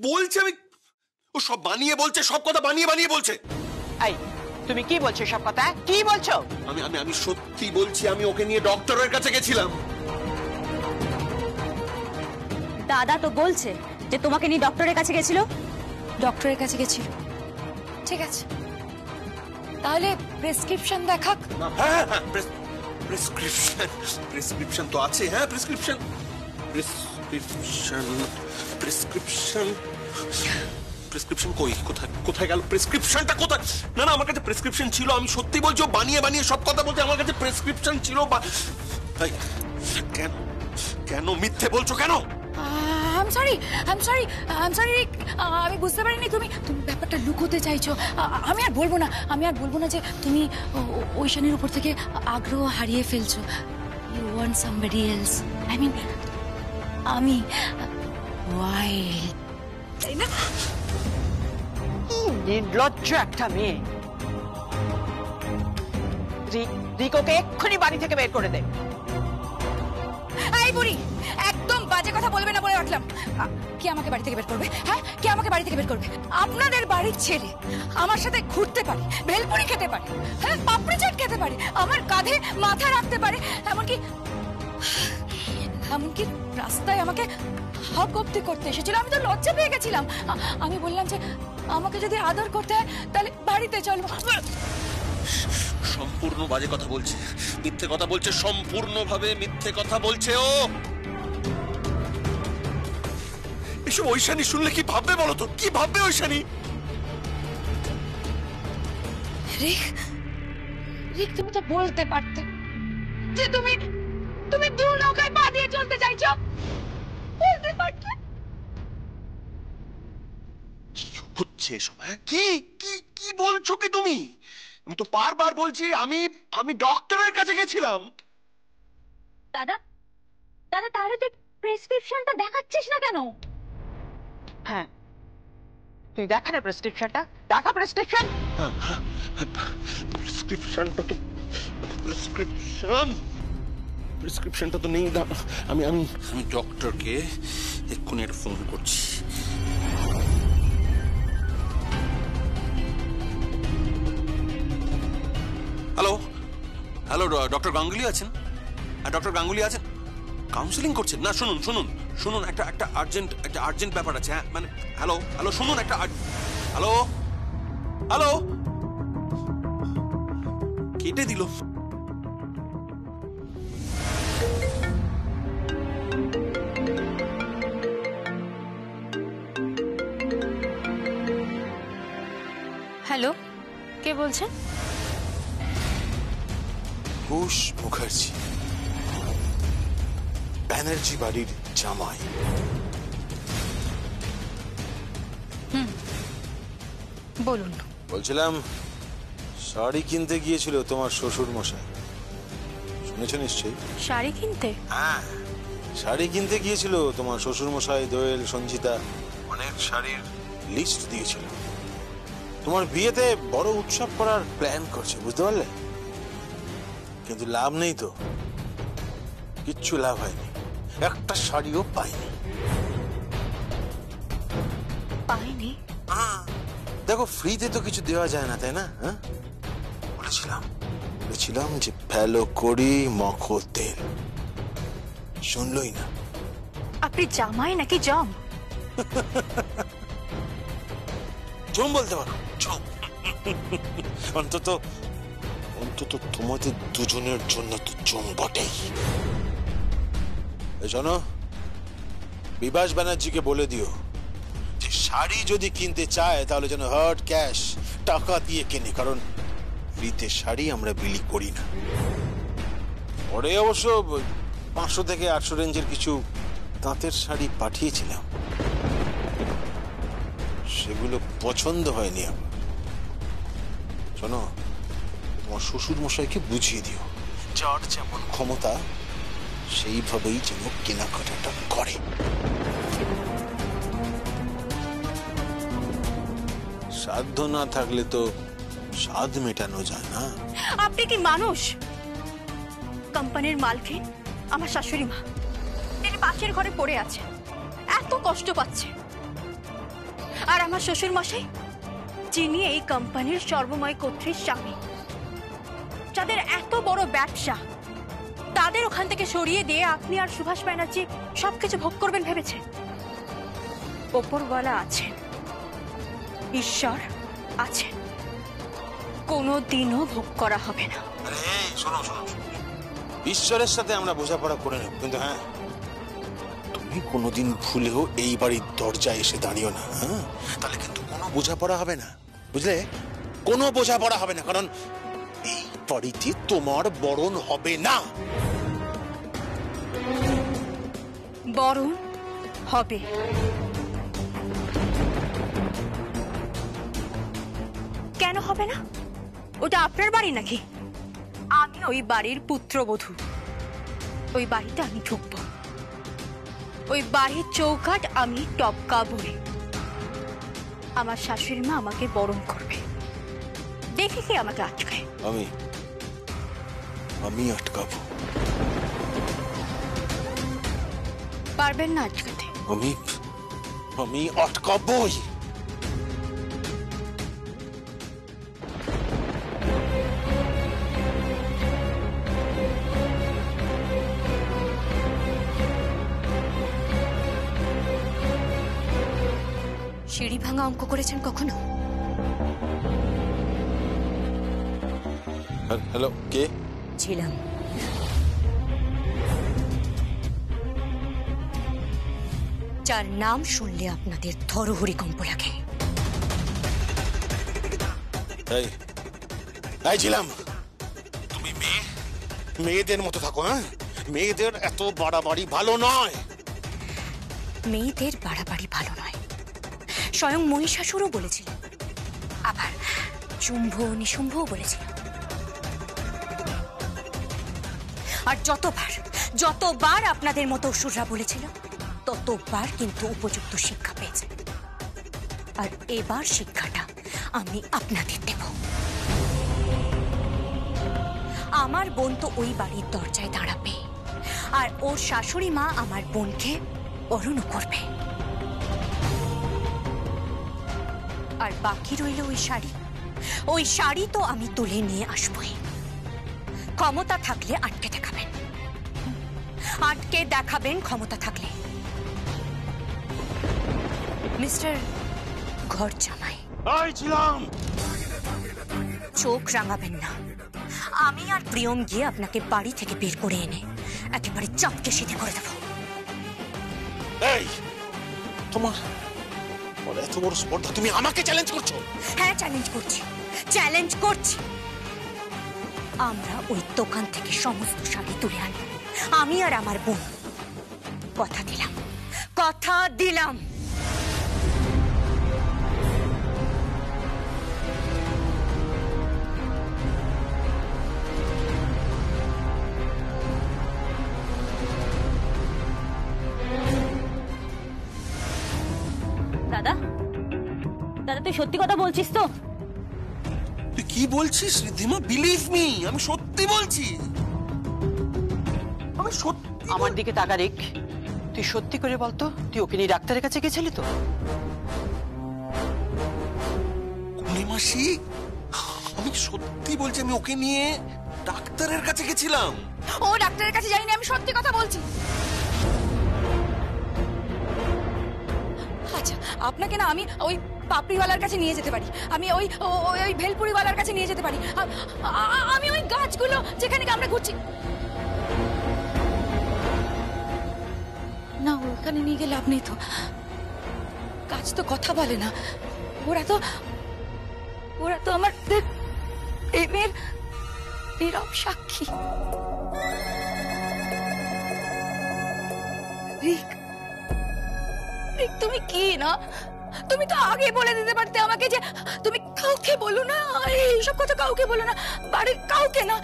বলছে আমি, ও সব বানিয়ে বলছে, সব কথা বানিয়ে বানিয়ে বলছে। এই তুমি কি বলছো সব কথা? কি বলছো? আমি আমি আমি সত্যি বলছি, আমি ওকে নিয়ে ডক্টরের কাছে গেছিলাম। দাদা তো বলছে যে তোমাকে নিয়ে ডক্টরের কাছে গেছিল। ডক্টরের কাছে গেছিল, ঠিক আছে, তাহলে প্রেসক্রিপশন দেখাক। হ্যাঁ হ্যাঁ, প্রেসক্রিপশন, প্রেসক্রিপশন তো আছে। হ্যাঁ প্রেসক্রিপশন, প্রেসক্রিপশন, প্রেসক্রিপশন, প্রেসক্রিপশন কই? কোথায় কোথায় গেল প্রেসক্রিপশনটা? কোথায়? না না, আমার কাছে প্রেসক্রিপশন ছিল। আমি সত্যি বলছি, ও বানিয়ে বানিয়ে সব কথা বলতে। আমার কাছে প্রেসক্রিপশন ছিল। কেন কেন মিথ্যে বলছো কেন? আই এম সরি রিক, আমি বুঝতে পারিনি তুমি ব্যাপারটা লুকোতে চাইছো। আমি আর বলবো না যে তুমি ঐশানীর উপর থেকে আগ্রহ হারিয়ে ফেলছো। You want somebody else. I mean আমি ওয়াইল্ড, তাই না? নির্লজ্জ একটা মেয়ে। রিকোকে এক্ষুনি বাড়ি থেকে বের করে দে। এই বুড়ি, একদম বাজে কথা বলবে না বলে রাখলাম। কি আমাকে বাড়ি থেকে বের করবে? হ্যাঁ, কি আমাকে বাড়ি থেকে বের করবে? আপনাদের বাড়ির ছেলে আমার সাথে ঘুরতে পারে, ভেলপুরি খেতে পারে, হ্যাঁ পাপড়ি চাট খেতে পারে, আমার কাঁধে মাথা রাখতে পারে, এমনকি রাস্তায় আমাকে হক অব্দি করতে এসেছিল। আমি তো লজ্জা পেয়ে গেছিলাম। আমি বললাম যে আমাকে যদি আদর করতে হয় তাহলে বাড়িতে চলবো। সম্পূর্ণ বাজে কথা বলছে, মিথ্যে কথা বলছে, সম্পূর্ণভাবে মিথ্যে কথা বলছে ও। এসব ঐশানী শুনলে কি ভাববে বলো তো? কি ভাববে ঐশানী? রিক, তুমি তো বলতে পারতে যে তুমি দু নৌকায় পা দিয়ে চলতে চাইছো। বলতে পারতে। কি হচ্ছে এসব? হ্যাঁ, কি কি কি বলছো কি তুমি? আমি তো বারবার বলছি আমি ডক্টরের কাছে গেছিলাম। দাদা দাদা, তাহলে তুই প্রেসক্রিপশনটা দেখাচ্ছিস না কেন? হ্যাঁ, তুই দেখা না প্রেসক্রিপশনটা, দেখা প্রেসক্রিপশন। প্রেসক্রিপশনটা তো প্রেসক্রিপশনটা তো নেই। আমি আমি আমি ডক্টরকে এক্ষুনি একটা ফোন করছি। হ্যালো হ্যালো, ডক্টর গাঙ্গুলি আছেন? হ্যাঁ, ডক্টর গাঙ্গুলি আছেন। কাউন্সিলিং করছেন? না, শুনুন শুনুন শুনুন, একটা আর্জেন্ট ব্যাপার আছে। হ্যাঁ মানে, হ্যালো হ্যালো, শুনুন একটা, হ্যালো হ্যালো, কেটে দিল। হ্যালো, কে বলছেন? ঘোষ মুখার্জি, ব্যানার্জি বাড়ির জামাই। বলুন। বলছিলাম, শাড়ি কিনতে গিয়েছিল তোমার শ্বশুর মশাই, শুনেছ নিশ্চয়ই? শাড়ি কিনতে? হ্যাঁ, শাড়ি কিনতে গিয়েছিল তোমার শ্বশুর মশাই। দোয়েল, সঞ্চিতা অনেক শাড়ির লিস্ট দিয়েছিল। তোমার বিয়েতে বড় উৎসব করার প্ল্যান করছে, বুঝতে পারলে? কিন্তু লাভ নেই তো, কিচ্ছু লাভ হয়নি, একটা শাড়িও পাইনি। পাইনি? দেখো, ফ্রিতে তো কিছু দেওয়া যায় না, তাই না? হ্যাঁ, বলেছিলাম যে ফেলো করি মাখো তেল, শুনলই না। আপনি জামাই নাকি জম? জম বলতে পারো, জম। অন্তত তোমাদের দুজনের জন্য তো জম বটেই। শোনো, বিভাস ব্যানার্জিকে বলে দিও যে শাড়ি যদি কিনতে চায় তাহলে যেন হার্ড ক্যাশ টাকা দিয়ে কেনে, কারণ ফ্রিতে শাড়ি আমরা বিলি করি না। পরে অবশ্য 500 থেকে 800 রেঞ্জের কিছু তাঁতের শাড়ি পাঠিয়েছিলাম, সেগুলো পছন্দ হয়নি আমার। শোনো, তোমার শ্বশুর মশাইকে বুঝিয়ে দিও, যার যেমন ক্ষমতা সেইভাবেই যেন কেনাকাটাটা করে। সাধ্য না থাকলে তো স্বাদ মেটানো যায় না। আপনি কি মানুষ? কোম্পানির মালকিন আমার শাশুড়ি মা, তিনি পাশের ঘরে পড়ে আছে, এত কষ্ট পাচ্ছে, আর আমার শ্বশুর মশাই, যিনি এই কোম্পানির সর্বময় কর্ত্রীর স্বামী, যাদের এত বড় ব্যবসা, তাদের ওখান থেকে সরিয়ে দিয়ে আপনি আর সুভাষ ব্যানার্জি সবকিছু ভোগ করবেন ভেবেছেন? ওপরওয়ালা আছেন, ঈশ্বর আছেন, কোনোদিনও ভোগ করা হবে না। আরে এই শোনো শোনো শোনো। ঈশ্বরের সাথে আমরা বোঝাপড়া করে নেব, কিন্তু হ্যাঁ, তুমি কোনোদিন ভুলেও এই বাড়ির দরজায় এসে দাঁড়িও না, হ্যাঁ? তাহলে কিন্তু কোনো বোঝাপড়া হবে না, বুঝলে? কোনো বোঝাপড়া হবে না, কারণ এই বাড়িতে তোমার বরণ হবে না। বরণ হবে। কেন হবে না? ওটা আপনার বাড়ি নাকি? আমি ওই বাড়ির পুত্রবধূ। ওই বাড়িতে আমি ঢুকবো, ওই বাড়ির চৌকাঠ আমি টপকাবই। আমার শাশুড়ি মা আমাকে বরণ করবে, দেখে কি আমাকে আটকায়? আমি আটকাবো। পারবেন না আটকাতে? আমি আটকাবই। সিঁড়ি ভাঙা অঙ্ক করেছেন কখনো? হ্যালো, কে? ছিলাম। যার নাম শুনলে আপনাদের থরহরি কম্প লাগে। এই ছিলাম, তুমি মেয়েদের মতো থাকো, হ্যাঁ? মেয়েদের এত বাড়াবাড়ি ভালো নয়। মেয়েদের বাড়াবাড়ি ভালো নয়, স্বয়ং মহিষাসুরও বলেছিল, আবার শুম্ভ নিশুম্ভও বলেছিল। আর যতবার আপনাদের মতো অসুররা বলেছিল, ততবার কিন্তু উপযুক্ত শিক্ষা পেয়েছে। আর এবার শিক্ষাটা আমি আপনাদের দেব। আমার বোন তো ওই বাড়ির দরজায় দাঁড়াবে, আর ওর শাশুড়ি মা আমার বোনকে বরণ করবে। আর বাকি রইল ওই শাড়ি তো আমি তুলে নিয়ে আসবই। ক্ষমতা থাকলে আটকে দেখাবেন ক্ষমতা থাকলে। মিস্টার ঘর জামাই, চোখ রাঙাবেন না। আমি আর প্রিয়ম গিয়ে আপনাকে বাড়ি থেকে বের করে এনে একেবারে চাপকে সিধে করে দেব। এই তোমার এত বড় স্পর্ধা, তুমি আমাকে চ্যালেঞ্জ করছো? হ্যাঁ, চ্যালেঞ্জ করছি। আমরা ওই দোকান থেকে সমস্ত শাড়ি তুলে আনবো, আমি আর আমার বোন। কথা দিলাম। দাদা, তুই সত্যি কথা বলছিস তো? তুই কি বলছিস রিদ্ধিমা? বিলিভ মি, আমি সত্যি বলছি। আমি সত্যি। আমার দিকে তাকা রেখ। তুই সত্যি করে বলতো, তুই ওকে নিয়ে ডাক্তারের কাছে গেছিলি তো? মাসি, আমি সত্যি বলছি, আমি ওকে নিয়ে ডাক্তারের কাছে গেছিলাম। ও ডাক্তারের কাছে যাইনি, আমি সত্যি কথা বলছি। আচ্ছা, আপনাকে না আমি ওই পাপড়িওয়ালার কাছে নিয়ে যেতে পারি, আমি ওই ওই ভেলপুরিওয়ালার কাছে নিয়ে যেতে পারি, আমি ওই গাছগুলো যেখানে আমরা ঘুরছি না, ওখানে নিয়ে গেলে আপনি তো, গাছ তো কথা বলে না, ওরা তো আমার প্রেমের নীরব সাক্ষী। রিক, তুমি কি না, তুমি তো আগে বলে দিতে পারতে আমাকে যে তুমি কাউকে বলো না, এইসব কথা কাউকে বলো না, বাড়ির কাউকে না।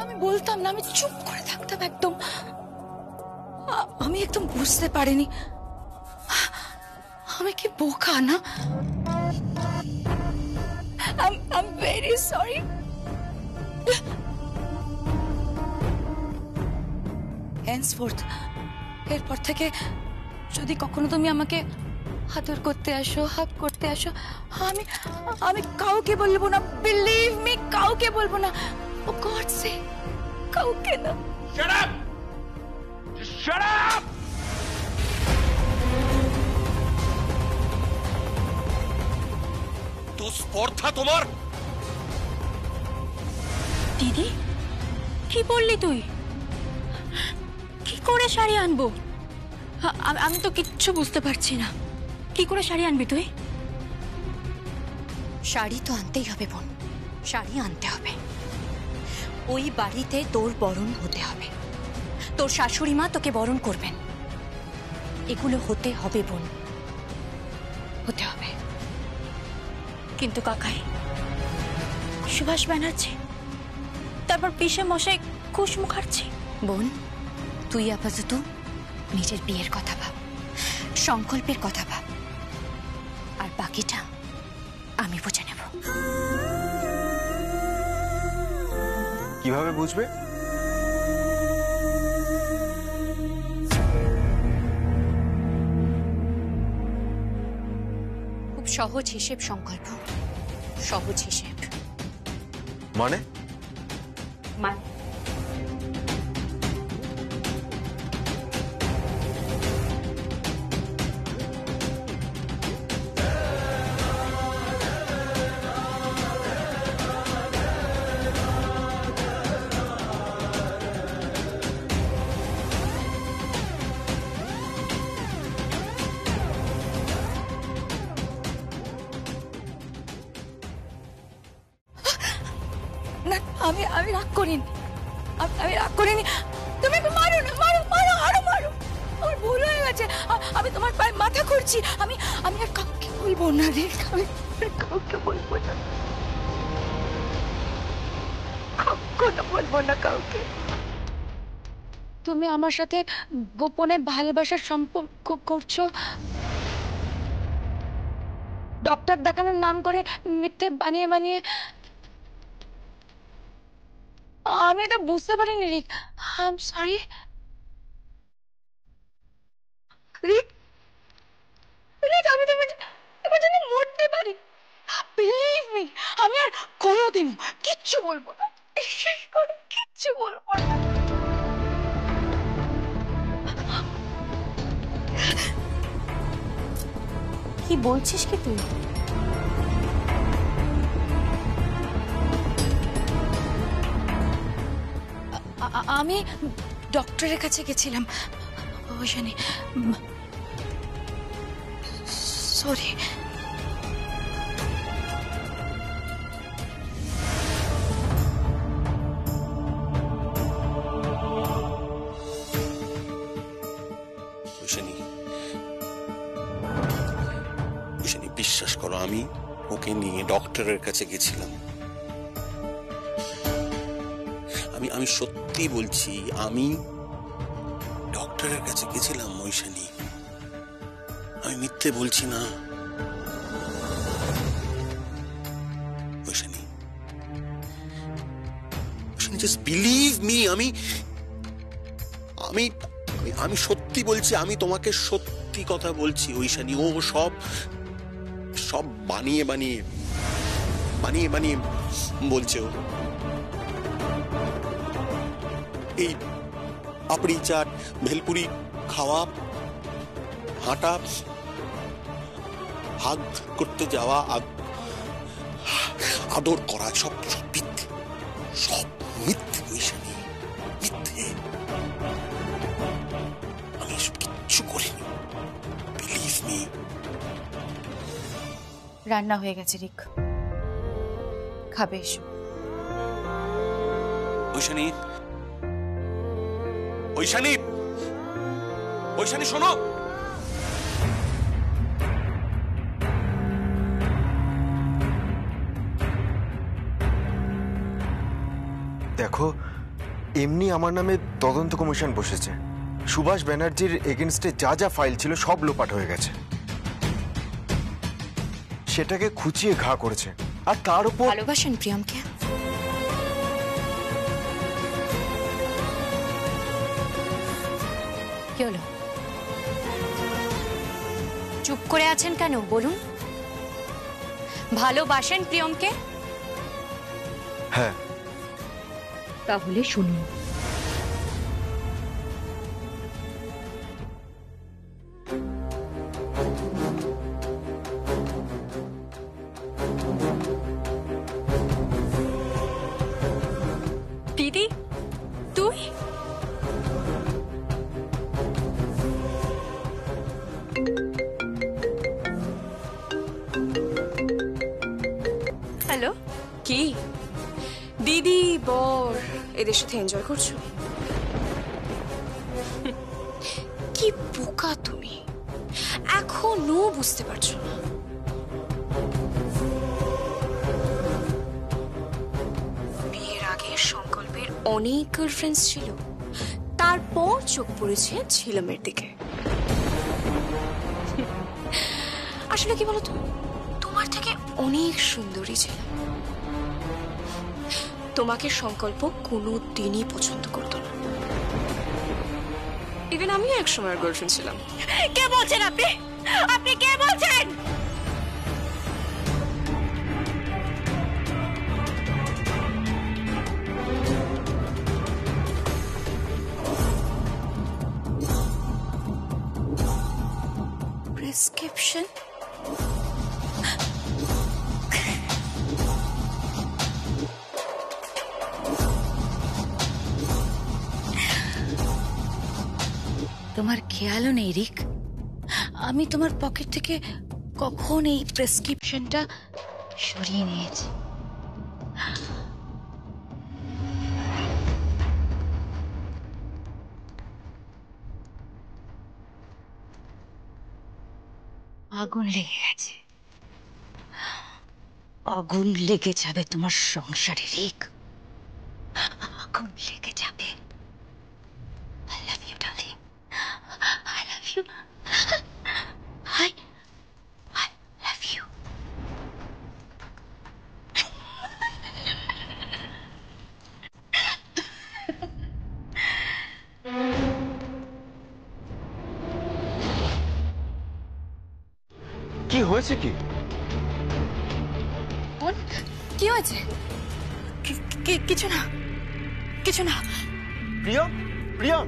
আমি বলতাম না, আমি চুপ করে থাকতাম একদম। আমি একদম বুঝতে পারিনি, আমি কি বোকা না? I'm very sorry. Henceforth, এরপর থেকে যদি কখনো তুমি আমাকে আদর করতে আসো, হাগ করতে আসো। আমি আমি কাউকে বলবো না, বিলিভ মি, কাউকে বলবো না। ও গড সে কাউকে না। Shut up! Just shut up! তো স্পর্ধা তোমার? দিদি কি বললি তুই? কি করে শাড়ি আনবো? আমি তো কিচ্ছু বুঝতে পারছি না। কি করে শাড়ি আনবি তুই? শাড়ি তো আনতেই হবে বোন, শাড়ি আনতে হবে। ওই বাড়িতে তোর বরণ হতে হবে, তোর শাশুড়ি মা তোকে বরণ করবেন। এগুলো হতে হবে বোন, হতে হবে। কিন্তু কাকাই, সুভাষ ব্যানার্জি, তারপর পিসে মশাই কুশ মুখার্জি। বোন, তুই আপাতত নিজের বিয়ের কথা ভাব, সংকল্পের কথা ভাব, আর বাকিটা আমি বুঝে নেব। কিভাবে বুঝবে? খুব সহজ হিসেব সংকল্প, সহজ হিসেব। মানে মানে না, আমি রাগ করিনি, আমি রাগ করিনি। তুমি একটু মারো না, মারো মারো আরো মারো। আমার ভুল হয়ে গেছে, আমি তোমার পায়ে মাথা করছি। আমি আর কাউকে বলবো না রে, আমি আর কাউকে বলবো না, কখনো বলবো না কাউকে। তুমি আমার সাথে গোপনে ভালোবাসার সম্পর্ক করছো, ডক্টর দেখানোর নাম করে মিথ্যে বানিয়ে বানিয়ে। আমি এটা বুঝতে পারিনি রিক, আই এম সরি রিক। রিক, আমি তোমার জন্য মরতে পারি, বিলিভ মি। আমি আর কোনোদিন কিচ্ছু বলবো না, বিশ্বাস করো, কিচ্ছু বলবো না। কি বলছিস কি তুই? আমি ডক্টরের কাছে গেছিলাম, ওইখানে। সরি। বিশ্বাস করো, আমি ওকে নিয়ে ডক্টরের কাছে গেছিলাম। আমি সত্যি বলছি, আমি ডক্টরের কাছে গেছিলাম ঐশানী, আমি মিথ্যে বলছি না। ঐশানী, জাস্ট বিলিভ মি, আমি সত্যি বলছি, আমি তোমাকে সত্যি কথা বলছি ঐশানী। ও সব বানিয়ে বানিয়ে বানিয়ে বানিয়ে বলছে। ও এই পাপড়ি চাট, ভেলপুরি খাওয়া, হাঁটা, হাত করতে যাওয়া, আদর করা, সব মিথ্যে, সব মিথ্যে ঐশানী, মিথ্যে। আমি এসব কিচ্ছু করিনি, বিলিভ মি। রান্না হয়ে গেছে রিক, খাবে এসো। ঐশানী, ঐশানী, ঐশানী শোনো। দেখো, এমনি আমার নামে তদন্ত কমিশন বসেছে। সুভাষ ব্যানার্জির এগেনস্টে যা যা ফাইল ছিল সব লোপাট হয়ে গেছে। সেটাকে খুঁচিয়ে ঘা করেছে, আর তার উপর ভালোবাসেন প্রিয়মকে? কি হলো? চুপ চুপ করে আছেন কেন বলুন? ভালোবাসেন প্রিয়মকে? হ্যাঁ। তাহলে শুনুন। দিদি, তুই? হ্যালো, কি দিদি বর এদের সাথে এনজয় করছো? কি বোকা তুমি, এখনো বুঝতে পারছো না? বিয়ের আগে সংকল্পের অনেক গার্লফ্রেন্ডস ছিল, তারপর চোখ পড়েছে ঝিলামের দিকে। আসলে কি বলতো, তোমার থেকে অনেক সুন্দরী ছিল। তোমাকে সংকল্প কোনো দিনই পছন্দ করতো না। ইভেন আমিও এক সময়ের গার্লফ্রেন্ড ছিলাম। কে বলছেন আপনি? আপনি কে বলছেন? প্রেসক্রিপশন? তোমার খেয়ালও নেই রিক, আমি তোমার পকেট থেকে কখন এই প্রেসক্রিপশনটা সরিয়ে নিয়েছি। আগুন লেগে গেছে, আগুন লেগে যাবে তোমার সংসারে রিক, আগুন লেগে যাবে। I love you, darling. I love you. I love you. কি হয়েছে কি? বোন, কি হয়েছে? কিছু না, কিছু না। প্রিয়ম, প্রিয়ম,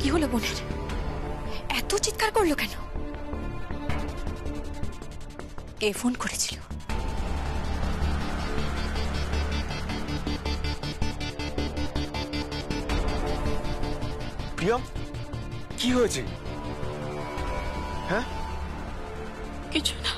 কি হলো বোনের? এত চিৎকার করলো কেন? কে ফোন করেছিল? প্রিয়ম, কি হয়েছে? হ্যাঁ? কিছু না।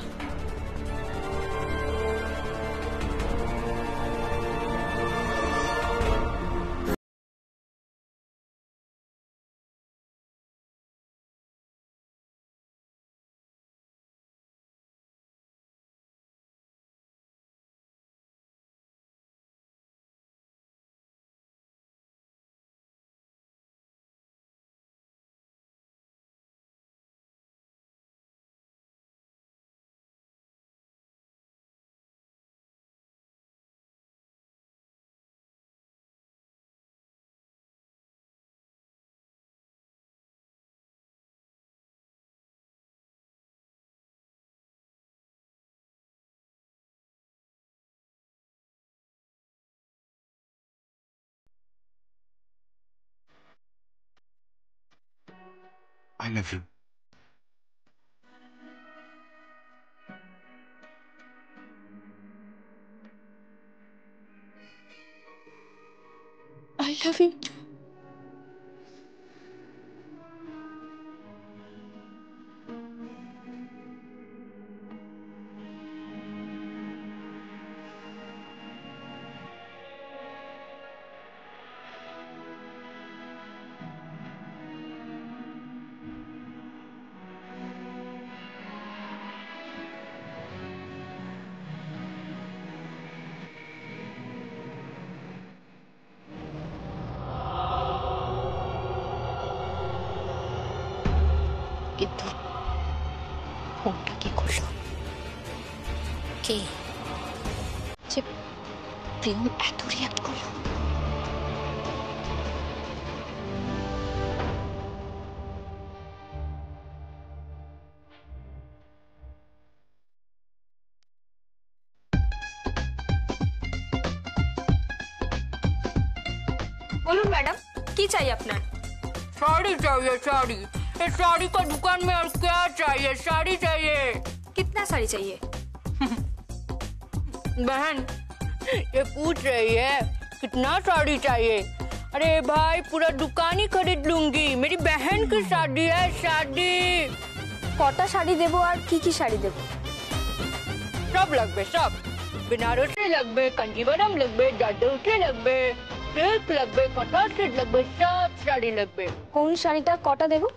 I love you. I love you. কিন্তু ফোনটা কে করলো? কে যে প্রিয়ম এত রিয়াক্ট করলো? বলুন ম্যাডাম, কি চাই আপনার? साड़ी चाहिए साड़ी। इस साड़ी का दुकान में और क्या चाहिए? साड़ी चाहिए। कितना साड़ी चाहिए? बहन ये पूछ रही है कितना साड़ी चाहिए। अरे भाई पूरा दुकान ही खरीद लूंगी, मेरी बहन की शादी है, शादी। কটা শাড়ি দেবো আর কি কি শাড়ি দেবো? सब लगबे सब, बनारसी लगबे, कंजीवरम लगबे, जादौटी लगबे, सिल्क लगबे, कटोरी लगबे, सब साड़ी लगबे। কোন শাড়িটা কটা দেবো?